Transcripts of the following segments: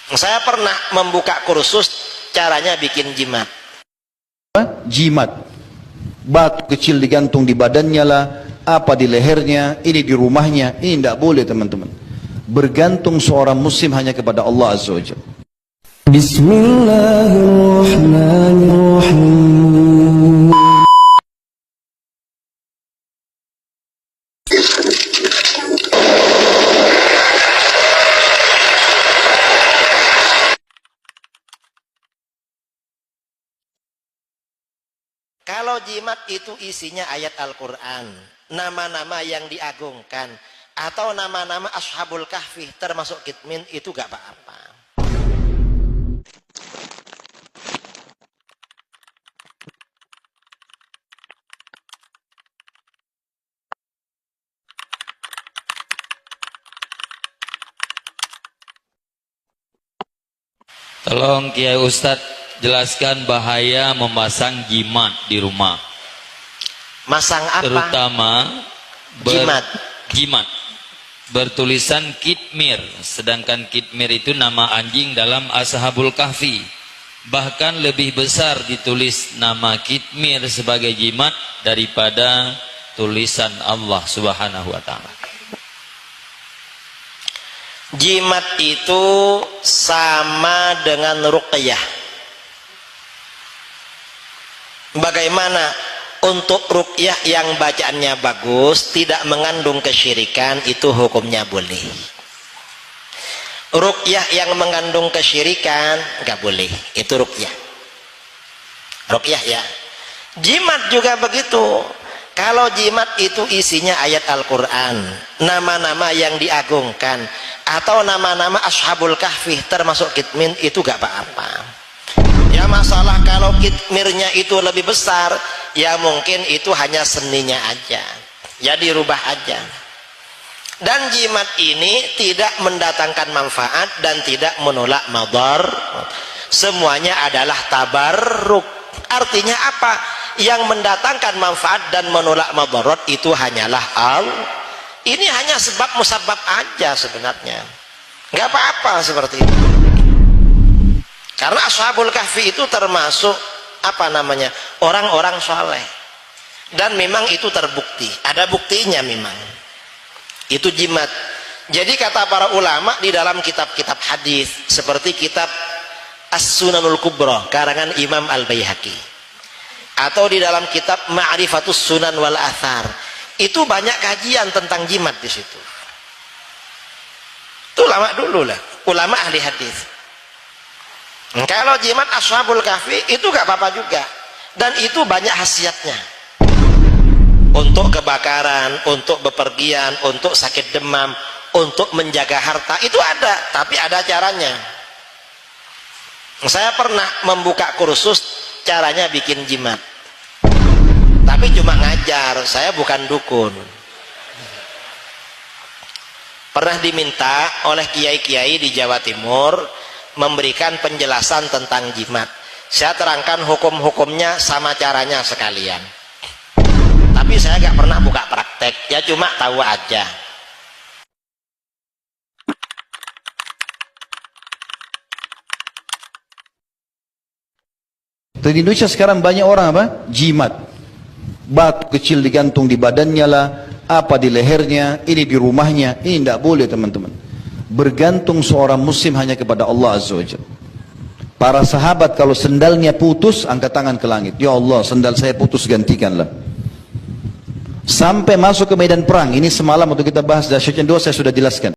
Saya pernah membuka kursus caranya bikin jimat. Jimat, batu kecil digantung di badannya lah, apa di lehernya, ini di rumahnya, ini tidak boleh teman-teman. Bergantung seorang muslim hanya kepada Allah Azza wa Jalla. Bismillahirrahmanirrahim. Kalau jimat itu isinya ayat Al-Quran, nama-nama yang diagungkan, atau nama-nama Ashabul Kahfi termasuk Kitmin, itu gak apa-apa. Tolong Kiai Ustadz jelaskan bahaya memasang jimat di rumah. Masang apa? Terutama jimat bertulisan Kitmir, sedangkan Kitmir itu nama anjing dalam Ashabul Kahfi. Bahkan lebih besar ditulis nama Kitmir sebagai jimat daripada tulisan Allah Subhanahu wa Ta'ala. Jimat itu sama dengan ruqyah. Bagaimana untuk ruqyah yang bacaannya bagus, tidak mengandung kesyirikan, itu hukumnya boleh. Ruqyah yang mengandung kesyirikan nggak boleh, itu ruqyah. Ruqyah ya. Jimat juga begitu. Kalau jimat itu isinya ayat Al-Quran, nama-nama yang diagungkan, atau nama-nama Ashabul Kahfi termasuk Kitmin, itu gak apa-apa. Ya masalah kalau Kitmirnya itu lebih besar, ya mungkin itu hanya seninya aja, ya dirubah aja. Dan jimat ini tidak mendatangkan manfaat dan tidak menolak madar. Semuanya adalah tabarruk. Artinya apa? Yang mendatangkan manfaat dan menolak madarat itu hanyalah Allah. Ini hanya sebab musabab aja sebenarnya. Nggak apa-apa seperti itu. Karena Ashabul Kahfi itu termasuk apa namanya? Orang-orang saleh. Dan memang itu terbukti. Ada buktinya memang. Itu jimat. Jadi kata para ulama di dalam kitab-kitab hadis seperti kitab As-Sunanul Kubra karangan Imam Al-Baihaqi, atau di dalam kitab Ma'rifatus Sunan wal Athar, itu banyak kajian tentang jimat di situ. Itu ulama dulu lah, ulama ahli hadis. Kalau jimat Ashabul Kahfi itu gak apa-apa juga, dan itu banyak khasiatnya. Untuk kebakaran, untuk bepergian, untuk sakit demam, untuk menjaga harta, itu ada, tapi ada caranya. Saya pernah membuka kursus caranya bikin jimat, tapi cuma ngajar, saya bukan dukun. Pernah diminta oleh kiai-kiai di Jawa Timur memberikan penjelasan tentang jimat. Saya terangkan hukum-hukumnya sama caranya sekalian, tapi saya gak pernah buka praktek, ya cuma tahu aja. Di Indonesia sekarang banyak orang apa? Jimat, batu kecil digantung di badannya lah, apa di lehernya, ini di rumahnya, ini tidak boleh teman-teman. Bergantung seorang muslim hanya kepada Allah Azza wa Jalla. Para sahabat kalau sendalnya putus, angkat tangan ke langit, ya Allah sendal saya putus, gantikanlah. Sampai masuk ke medan perang, ini semalam waktu kita bahas dahsyatnya doa saya sudah jelaskan.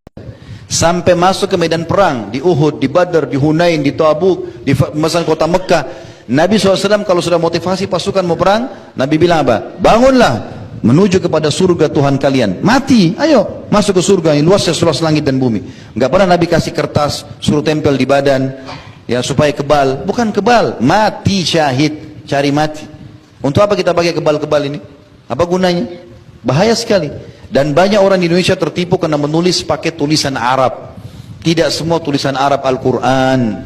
Sampai masuk ke medan perang, di Uhud, di Badar, di Hunain, di Tabuk, di pemasan kota Mekah, Nabi SAW kalau sudah motivasi pasukan mau perang, Nabi bilang apa? Bangunlah menuju kepada surga Tuhan kalian. Mati, ayo masuk ke surga yang luasnya seluas langit dan bumi. Enggak pernah Nabi kasih kertas suruh tempel di badan ya supaya kebal. Bukan kebal, mati syahid, cari mati. Untuk apa kita pakai kebal-kebal ini? Apa gunanya? Bahaya sekali. Dan banyak orang di Indonesia tertipu karena menulis pakai tulisan Arab. Tidak semua tulisan Arab Al-Quran.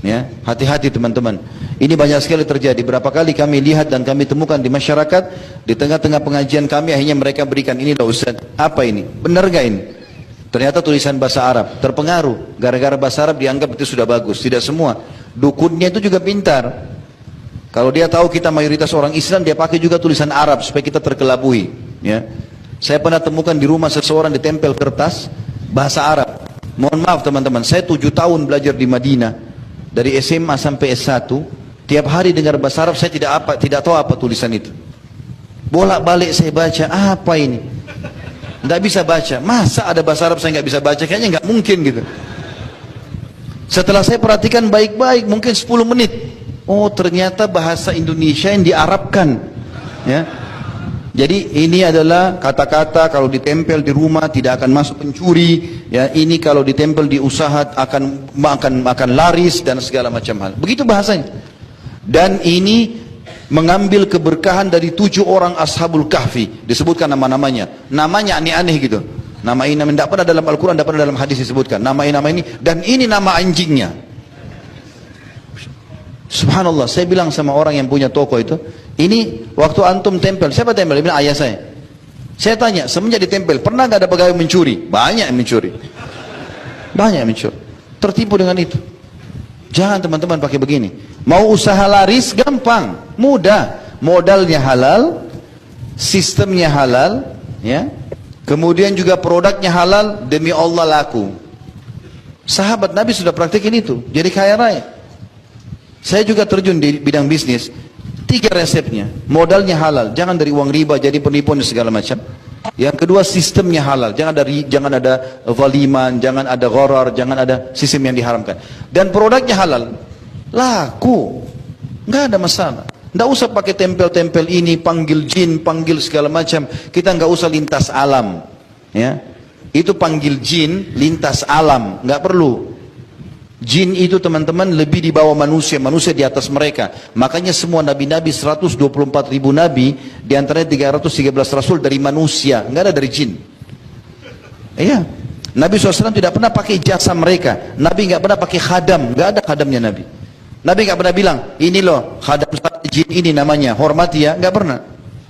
Ya, hati-hati teman-teman. Ini banyak sekali terjadi. Berapa kali kami lihat dan kami temukan di masyarakat, di tengah-tengah pengajian kami akhirnya mereka berikan, ini loh Ustaz, apa ini? Benar gak ini? Ternyata tulisan bahasa Arab, terpengaruh. Gara-gara bahasa Arab dianggap itu sudah bagus. Tidak semua. Dukunnya itu juga pintar. Kalau dia tahu kita mayoritas orang Islam, dia pakai juga tulisan Arab supaya kita terkelabui. Ya. Saya pernah temukan di rumah seseorang ditempel kertas bahasa Arab. Mohon maaf teman-teman, saya 7 tahun belajar di Madinah. Dari SMA sampai S1, tiap hari dengar bahasa Arab, saya tidak tahu apa tulisan itu. Bolak-balik saya baca, apa ini? Tidak bisa baca. Masa ada bahasa Arab saya nggak bisa baca? Kayaknya nggak mungkin gitu. Setelah saya perhatikan baik-baik, mungkin 10 menit. Oh, ternyata bahasa Indonesia yang diarabkan. Ya. Jadi ini adalah kata-kata kalau ditempel di rumah tidak akan masuk pencuri. Ya, ini kalau ditempel di usaha akan laris dan segala macam hal. Begitu bahasanya. Dan ini mengambil keberkahan dari 7 orang ashabul kahfi. Disebutkan nama-namanya. Namanya aneh-aneh gitu. Nama ini tidak pernah dalam Al-Quran, tidak pernah dalam hadis disebutkan. Nama ini. Dan ini nama anjingnya. Subhanallah, saya bilang sama orang yang punya toko itu, ini waktu antum tempel, siapa tempel? Dia bilang ayah saya. Saya tanya, semenjak ditempel, pernah gak ada pegawai mencuri? Banyak yang mencuri. Banyak yang mencuri. Tertipu dengan itu. Jangan teman-teman pakai begini. Mau usaha laris gampang, mudah. Modalnya halal, sistemnya halal, ya. Kemudian juga produknya halal, demi Allah laku. Sahabat Nabi sudah praktekin itu, jadi kaya raya. Saya juga terjun di bidang bisnis. 3 resepnya, modalnya halal, jangan dari uang riba, jadi penipuan dan segala macam. Yang kedua, sistemnya halal, jangan ada zaliman, jangan ada gharar, jangan ada sistem yang diharamkan. Dan produknya halal, laku, nggak ada masalah. Nggak usah pakai tempel-tempel ini, panggil jin, panggil segala macam. Kita nggak usah lintas alam, ya. Itu panggil jin, lintas alam, nggak perlu. Jin itu teman-teman lebih di bawah manusia, manusia di atas mereka. Makanya semua nabi-nabi, 124 ribu nabi, diantaranya 313 rasul dari manusia, nggak ada dari jin. Iya, Nabi SAW tidak pernah pakai jasa mereka. Nabi nggak pernah pakai khadam, nggak ada khadamnya Nabi. Nabi nggak pernah bilang, ini loh khadam jin ini namanya, hormati ya, nggak pernah.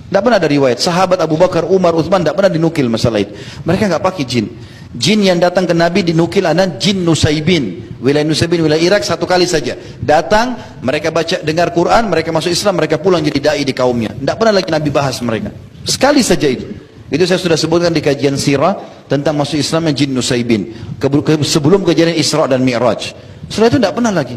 Nggak pernah ada riwayat. Sahabat Abu Bakar, Umar, Utsman nggak pernah dinukil masalah itu. Mereka nggak pakai jin. Jin yang datang ke Nabi dinukil adalah jin Nusaybin. Wilayah Nusaybin, wilayah Irak 1 kali saja. Datang, mereka baca, dengar Quran, mereka masuk Islam, mereka pulang jadi da'i di kaumnya. Tidak pernah lagi Nabi bahas mereka. Sekali saja itu. Itu saya sudah sebutkan di kajian sirah tentang masuk Islamnya jin Nusaybin. Sebelum kejadian Isra dan Mi'raj. Setelah itu tidak pernah lagi.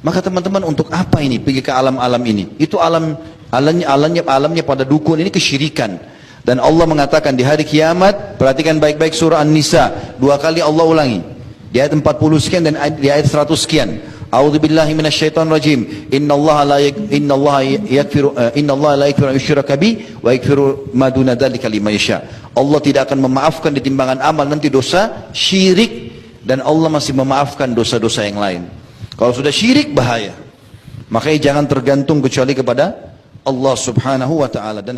Maka teman-teman, untuk apa ini pergi ke alam-alam ini? Itu alamnya pada dukun, ini kesyirikan. Dan Allah mengatakan di hari kiamat, perhatikan baik-baik surah An-Nisa, 2 kali Allah ulangi. Di ayat 40 sekian dan di ayat 100 sekian. A'udzubillahi minasyaitonir rajim. Innallaha la yaghfiru an yushraka bihi wa yaghfiru ma duna dzalika liman yasha. Allah tidak akan memaafkan di timbangan amal nanti dosa syirik, dan Allah masih memaafkan dosa-dosa yang lain. Kalau sudah syirik bahaya. Makanya jangan tergantung kecuali kepada Allah Subhanahu wa taala. Dan